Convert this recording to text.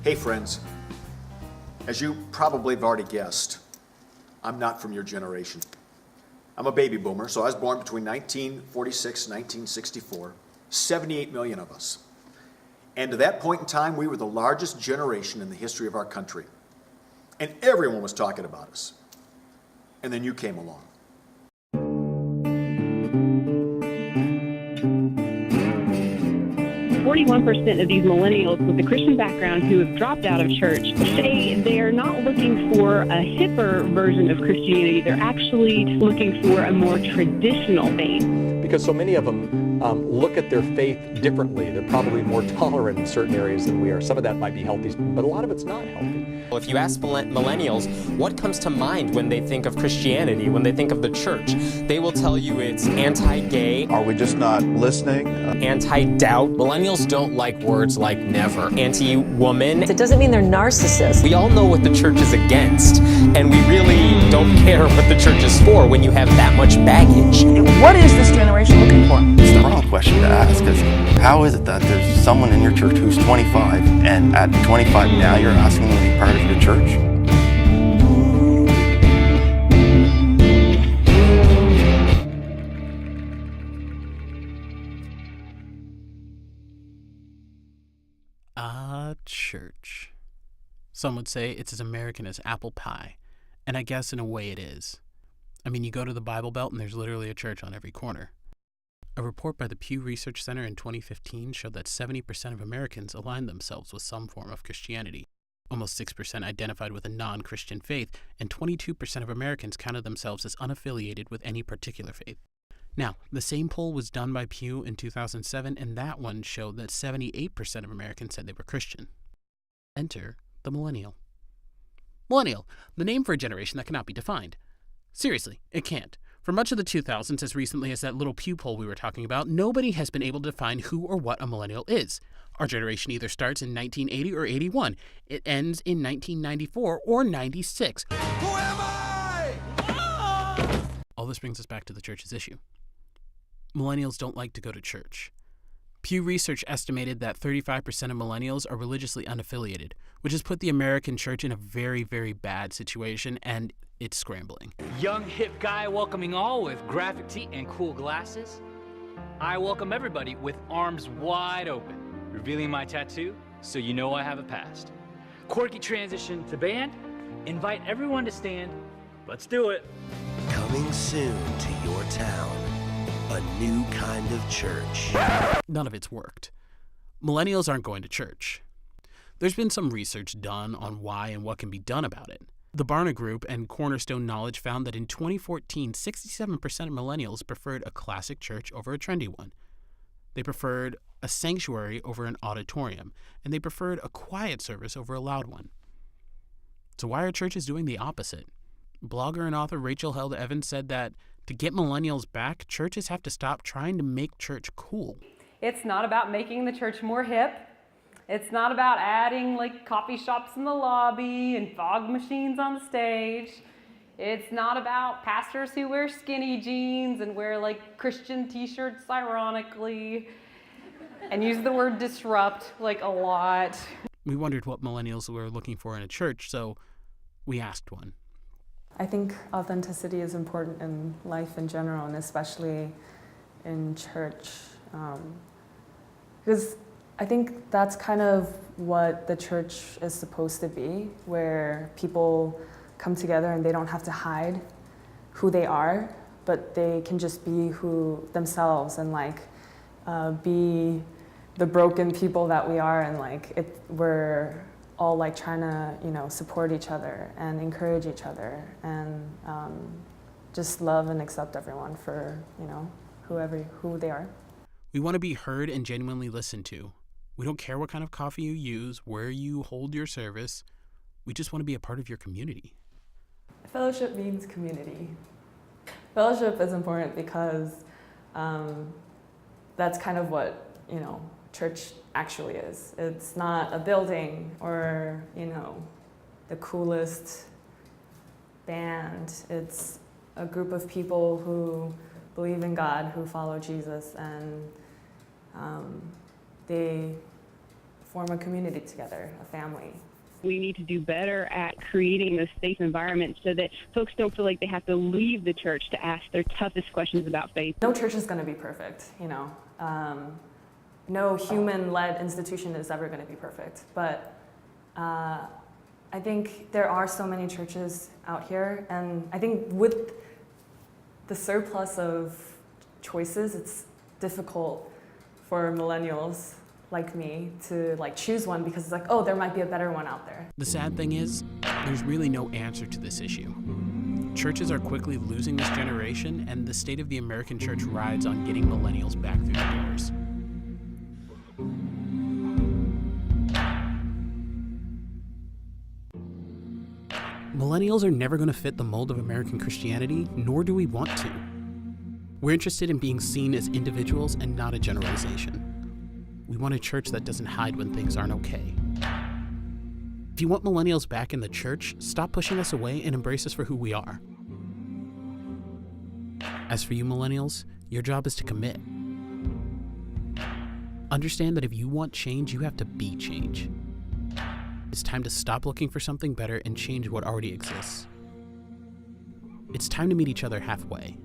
Hey friends, as you probably have already guessed, I'm not from your generation. I'm a baby boomer, so I was born between 1946 and 1964, 78 million of us. And to that point in time, we were the largest generation in the history of our country. And everyone was talking about us. And then you came along. 41% of these millennials with a Christian background who have dropped out of church say they're not looking for a hipper version of Christianity. They're actually looking for a more traditional faith. Because so many of them look at their faith differently. They're probably more tolerant in certain areas than we are. Some of that might be healthy, but a lot of it's not healthy. If you ask millennials what comes to mind when they think of Christianity, when they think of the church, they will tell you it's anti-gay. Are we just not listening? Anti-doubt. Millennials don't like words like never. Anti-woman. It doesn't mean they're narcissists. We all know what the church is against, and we really don't care what the church is for when you have that much baggage. What is this generation looking for? It's the wrong question to ask, because how is it that there's someone in your church who's 25, and at 25 now you're asking them to be part of your church? Church. Some would say it's as American as apple pie, and I guess in a way it is. I mean, you go to the Bible Belt and there's literally a church on every corner. A report by the Pew Research Center in 2015 showed that 70% of Americans aligned themselves with some form of Christianity. Almost 6% identified with a non-Christian faith, and 22% of Americans counted themselves as unaffiliated with any particular faith. Now, the same poll was done by Pew in 2007, and that one showed that 78% of Americans said they were Christian. Enter the millennial. Millennial, the name for a generation that cannot be defined. Seriously, it can't. For much of the 2000s, as recently as that little Pew poll we were talking about, nobody has been able to define who or what a millennial is. Our generation either starts in 1980 or 81. It ends in 1994 or 96. Who am I? Ah! All this brings us back to the church's issue. Millennials don't like to go to church. Pew Research estimated that 35% of millennials are religiously unaffiliated, which has put the American church in a very, very bad situation, and it's scrambling. Young hip guy welcoming all with graphic tee and cool glasses. I welcome everybody with arms wide open, revealing my tattoo so you know I have a past. Quirky transition to band. Invite everyone to stand. Let's do it. Coming soon to your town, a new kind of church. None of it's worked. Millennials aren't going to church. There's been some research done on why and what can be done about it. The Barna Group and Cornerstone Knowledge found that in 2014, 67% of millennials preferred a classic church over a trendy one. They preferred a sanctuary over an auditorium, and they preferred a quiet service over a loud one. So why are churches doing the opposite? Blogger and author Rachel Held Evans said that to get millennials back, churches have to stop trying to make church cool. It's not about making the church more hip. It's not about adding coffee shops in the lobby and fog machines on the stage. It's not about pastors who wear skinny jeans and wear Christian t-shirts ironically and use the word disrupt a lot. We wondered what millennials were looking for in a church, so we asked one. I think authenticity is important in life in general, and especially in church. Because I think that's kind of what the church is supposed to be, where people come together and they don't have to hide who they are, but they can just be who themselves and be the broken people that we are, and we're all trying to support each other and encourage each other and just love and accept everyone for who they are. We want to be heard and genuinely listened to. We don't care what kind of coffee you use, where you hold your service. We just want to be a part of your community. Fellowship means community. Fellowship is important because that's kind of what church actually is. It's not a building or, the coolest band. It's a group of people who believe in God, who follow Jesus, and they form a community together, a family. We need to do better at creating a safe environment so that folks don't feel like they have to leave the church to ask their toughest questions about faith. No church is going to be perfect, no human-led institution is ever going to be perfect. But I think there are so many churches out here, and I think with the surplus of choices, it's difficult for millennials like me to choose one, because it's oh, there might be a better one out there. The sad thing is, there's really no answer to this issue. Churches are quickly losing this generation, and the state of the American church rides on getting millennials back through the doors. Millennials are never going to fit the mold of American Christianity, nor do we want to. We're interested in being seen as individuals and not a generalization. We want a church that doesn't hide when things aren't okay. If you want millennials back in the church, stop pushing us away and embrace us for who we are. As for you millennials, your job is to commit. Understand that if you want change, you have to be change. It's time to stop looking for something better and change what already exists. It's time to meet each other halfway.